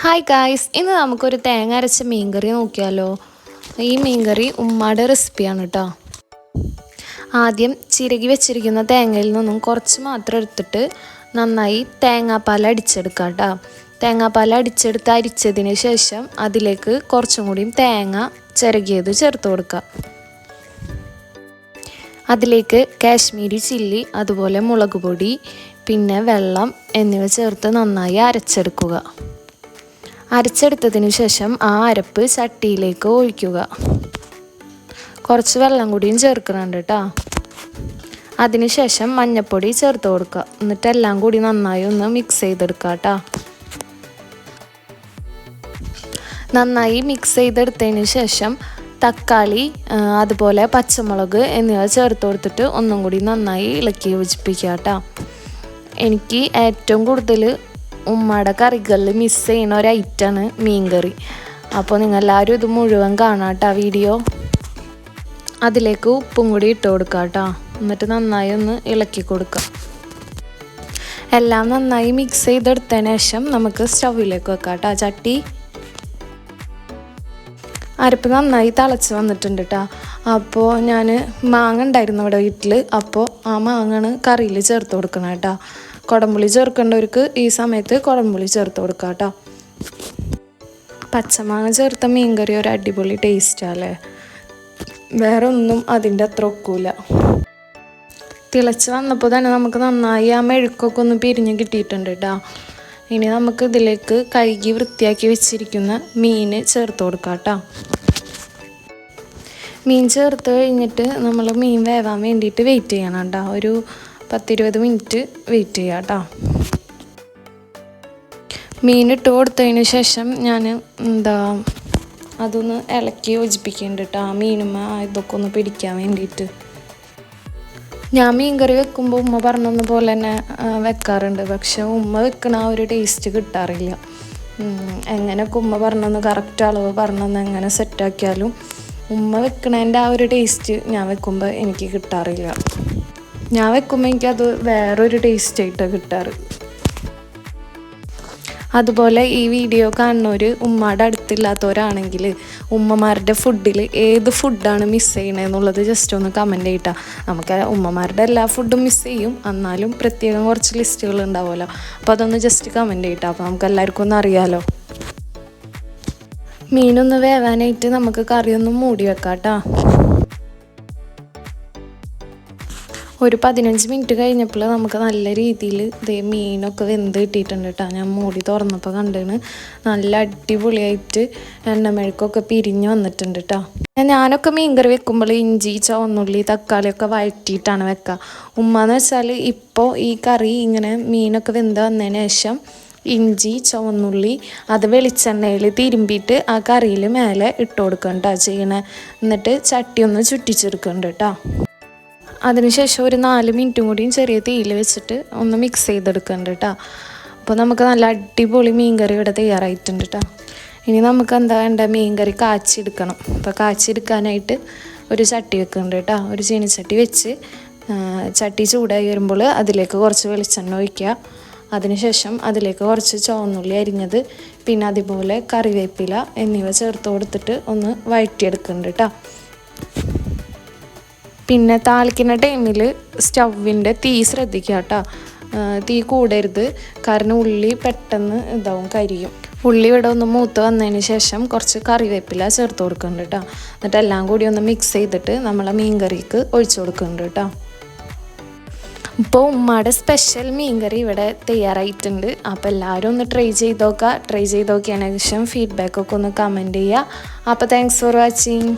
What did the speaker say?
Hi guys, ഇന്ന് നമുക്കൊരു തേങ്ങ അരച്ച മീൻകറി നോക്കിയാലോ. ഈ മീൻകറി ഉമ്മയുടെ റെസിപ്പിയാണ് കേട്ടോ. ആദ്യം ചിരകി വെച്ചിരിക്കുന്ന തേങ്ങയിൽ നിന്നും കുറച്ച് മാത്രം എടുത്തിട്ട് നന്നായി തേങ്ങാപ്പാൽ അടിച്ചെടുക്കാം കേട്ടോ. തേങ്ങാപ്പാൽ അടിച്ചെടുത്ത് അരിച്ചതിന് ശേഷം അതിലേക്ക് കുറച്ചും കൂടി തേങ്ങ ചിരകിയത് ചേർത്ത് കൊടുക്കുക. അതിലേക്ക് കാശ്മീരി ചില്ലി, അതുപോലെ മുളക് പൊടി, പിന്നെ വെള്ളം എന്നിവ ചേർത്ത് നന്നായി അരച്ചെടുക്കുക. അരച്ചെടുത്തതിന് ശേഷം ആ അരപ്പ് ചട്ടിയിലേക്ക് ഒഴിക്കുക. കുറച്ച് വെള്ളം കൂടിയും ചേർക്കുന്നുണ്ട് കേട്ടോ. അതിനുശേഷം മഞ്ഞൾപ്പൊടി ചേർത്ത് കൊടുക്കുക. എന്നിട്ട് എല്ലാം കൂടി നന്നായി ഒന്ന് മിക്സ് ചെയ്തെടുക്കുക കേട്ടോ. നന്നായി മിക്സ് ചെയ്തെടുത്തതിന് ശേഷം തക്കാളി, അതുപോലെ പച്ചമുളക് എന്നിവ ചേർത്ത് കൊടുത്തിട്ട് ഒന്നും കൂടി നന്നായി ഇളക്കി യോജിപ്പിക്കുക കേട്ടോ. എനിക്ക് ഏറ്റവും കൂടുതൽ ഉമ്മയുടെ കറികളിൽ മിസ് ചെയ്യുന്ന ഒരു ഐറ്റമാണ് മീൻ കറി. അപ്പോൾ നിങ്ങളെല്ലാവരും ഇത് മുഴുവൻ കാണാം കേട്ടോ വീഡിയോ. അതിലേക്ക് ഉപ്പും കൂടി ഇട്ട് കൊടുക്കുക കേട്ടോ. എന്നിട്ട് നന്നായി ഒന്ന് ഇളക്കി കൊടുക്കുക. എല്ലാം നന്നായി മിക്സ് ചെയ്തെടുത്തതിന് ശേഷം നമുക്ക് സ്റ്റൗവിലേക്ക് വെക്കാം കേട്ടോ ചട്ടി. അരപ്പ് നന്നായി തിളച്ച് വന്നിട്ടുണ്ട് കേട്ടോ. അപ്പോൾ ഞാൻ മാങ്ങ ഉണ്ടായിരുന്നു ഇവിടെ വീട്ടിൽ. അപ്പോൾ ആ മാങ്ങയാണ് കറിയിൽ ചേർത്ത് കൊടുക്കണം കേട്ടോ. കുടംപുളി ചേർക്കേണ്ടവർക്ക് ഈ സമയത്ത് കുടംപുളി ചേർത്ത് കൊടുക്കാം കേട്ടോ. പച്ചമാങ്ങ ചേർത്ത മീൻകറി ഒരു അടിപൊളി ടേസ്റ്റാല്ലേ. വേറെ ഒന്നും അതിൻ്റെ അത്ര ഒക്കൂല. തിളച്ച് വന്നപ്പോൾ തന്നെ നമുക്ക് നന്നായി ആ മെഴുക്കൊക്കെ ഒന്ന് പിരിഞ്ഞ് കിട്ടിയിട്ടുണ്ട് കേട്ടോ. ഇനി നമുക്ക് ഇതിലേക്ക് കഴുകി വൃത്തിയാക്കി വെച്ചിരിക്കുന്ന മീൻ ചേർത്ത് കൊടുക്കാം കേട്ടോ. മീൻ ചേർത്ത് കഴിഞ്ഞിട്ട് നമ്മൾ മീൻ വേവാൻ വേണ്ടിയിട്ട് വെയിറ്റ് ചെയ്യണം കേട്ടോ. ഒരു 10-20 മിനിറ്റ് വെയിറ്റ് ചെയ്യാം കേട്ടോ. മീനിട്ട് കൊടുത്തതിന് ശേഷം ഞാൻ അതൊന്ന് ഇളക്കി യോജിപ്പിക്കുന്നുണ്ട് കേട്ടോ. ആ മീനുമ്മ ഇതൊക്കെ ഒന്ന് പിടിക്കാൻ വേണ്ടിയിട്ട്. ഞാൻ മീൻ കറി വെക്കുമ്പോൾ ഉമ്മ പറഞ്ഞ പോലെ തന്നെ വെക്കാറുണ്ട്. പക്ഷെ ഉമ്മ വെക്കണ ആ ഒരു ടേസ്റ്റ് കിട്ടാറില്ല. എങ്ങനെയൊക്കെ ഉമ്മ പറഞ്ഞെന്ന് കറക്റ്റ് അളവ് പറഞ്ഞെന്ന് എങ്ങനെ സെറ്റാക്കിയാലും ഉമ്മ വെക്കണതിൻ്റെ ആ ഒരു ടേസ്റ്റ് ഞാൻ വെക്കുമ്പോൾ എനിക്ക് കിട്ടാറില്ല. ഞാൻ വെക്കുമ്പോൾ എനിക്കത് വേറൊരു ടേസ്റ്റായിട്ടാണ് കിട്ടാറ്. അതുപോലെ ഈ വീഡിയോ കാണുന്നവർ ഉമ്മയുടെ അടുത്തില്ലാത്തവരാണെങ്കിൽ ഉമ്മമാരുടെ ഫുഡിൽ ഏത് ഫുഡാണ് മിസ് ചെയ്യണതെന്നുള്ളത് ജസ്റ്റ് ഒന്ന് കമൻറ്റ് ചെയ്യട്ടോ. നമുക്ക് ഉമ്മമാരുടെ എല്ലാ ഫുഡും മിസ് ചെയ്യും, എന്നാലും പ്രത്യേകം കുറച്ച് ലിസ്റ്റുകൾ ഉണ്ടാവുമല്ലോ. അപ്പോൾ അതൊന്ന് ജസ്റ്റ് കമൻറ്റ് ചെയ്യട്ടോ. അപ്പോൾ നമുക്ക് എല്ലാവർക്കും ഒന്ന് അറിയാമല്ലോ. മീനൊന്ന് വേവാനായിട്ട് നമുക്ക് കറിയൊന്ന് മൂടി വെക്കാം കേട്ടോ. ഒരു 15 മിനിറ്റ് കഴിഞ്ഞപ്പോൾ നമുക്ക് നല്ല രീതിയിൽ ഇതേ മീനൊക്കെ വെന്ത് കിട്ടിയിട്ടുണ്ട് കേട്ടോ. ഞാൻ മൂടി തുറന്നപ്പോൾ കണ്ടാണ് നല്ല അടിപൊളിയായിട്ട് എണ്ണമെഴുക്കൊക്കെ പിരിഞ്ഞ് വന്നിട്ടുണ്ട് കേട്ടോ. ഞാനൊക്കെ മീൻകറി വെക്കുമ്പോൾ ഇഞ്ചി, ചുവന്നുള്ളി, തക്കാളിയൊക്കെ വഴറ്റിയിട്ടാണ് വെക്കുക. ഉമ്മയെന്ന് വെച്ചാൽ ഇപ്പോൾ ഈ കറി ഇങ്ങനെ മീനൊക്കെ വെന്ത് വന്നതിന് ശേഷം ഇഞ്ചി, ചുവന്നുള്ളി അത് വെളിച്ചെണ്ണയിൽ തിരുമ്പിയിട്ട് ആ കറിയിൽ മേലെ ഇട്ട് കൊടുക്കണം കേട്ടോ ചെയ്യണേ. എന്നിട്ട് ചട്ടി ഒന്ന് ചുറ്റിച്ചെടുക്കുന്നുണ്ട് കേട്ടോ. അതിനുശേഷം ഒരു 4 മിനിറ്റും കൂടിയും ചെറിയ തീയിൽ വെച്ചിട്ട് ഒന്ന് മിക്സ് ചെയ്തെടുക്കുന്നുണ്ട് കേട്ടോ. അപ്പോൾ നമുക്ക് നല്ല അടിപൊളി മീൻകറി ഇവിടെ തയ്യാറായിട്ടുണ്ട് കേട്ടോ. ഇനി നമുക്ക് എന്താ വേണ്ട, മീൻകറി കാച്ചിയെടുക്കണം. അപ്പോൾ കാച്ചിയെടുക്കാനായിട്ട് ഒരു ചട്ടി വെക്കുന്നുണ്ട് കേട്ടോ. ഒരു ചീനിച്ചട്ടി വെച്ച് ചട്ടി ചൂടായി വരുമ്പോൾ അതിലേക്ക് കുറച്ച് വെളിച്ചെണ്ണ ഒഴിക്കുക. അതിനുശേഷം അതിലേക്ക് കുറച്ച് ചുവന്നുള്ളി അരിഞ്ഞത്, പിന്നെ അതുപോലെ കറിവേപ്പില എന്നിവ ചേർത്ത് കൊടുത്തിട്ട് ഒന്ന് വഴറ്റിയെടുക്കുന്നുണ്ട് കേട്ടോ. പിന്നെ താളിക്കുന്ന ടൈമിൽ സ്റ്റൗവിൻ്റെ തീ ശ്രദ്ധിക്കുക കേട്ടോ. തീ കൂടരുത്, കാരണം ഉള്ളി പെട്ടെന്ന് ഇതാവും, കരിയും. ഉള്ളി ഇവിടെ ഒന്ന് മൂത്ത് വന്നതിന് ശേഷം കുറച്ച് കറിവേപ്പില ചേർത്ത് കൊടുക്കുന്നുണ്ട് കേട്ടോ. എന്നിട്ട് എല്ലാം കൂടി ഒന്ന് മിക്സ് ചെയ്തിട്ട് നമ്മളെ മീൻ കറിക്ക് ഒഴിച്ചു കൊടുക്കുന്നുണ്ട് കേട്ടോ. ഇപ്പോൾ ഉമ്മയുടെ സ്പെഷ്യൽ മീൻകറി ഇവിടെ തയ്യാറായിട്ടുണ്ട്. അപ്പോൾ എല്ലാവരും ഒന്ന് ട്രൈ ചെയ്ത് നോക്കുക. ട്രൈ ചെയ്ത് നോക്കിയതിന് ശേഷം ഫീഡ്ബാക്കൊക്കെ ഒന്ന് കമൻറ്റ് ചെയ്യുക. അപ്പോൾ താങ്ക്സ് ഫോർ വാച്ചിങ്.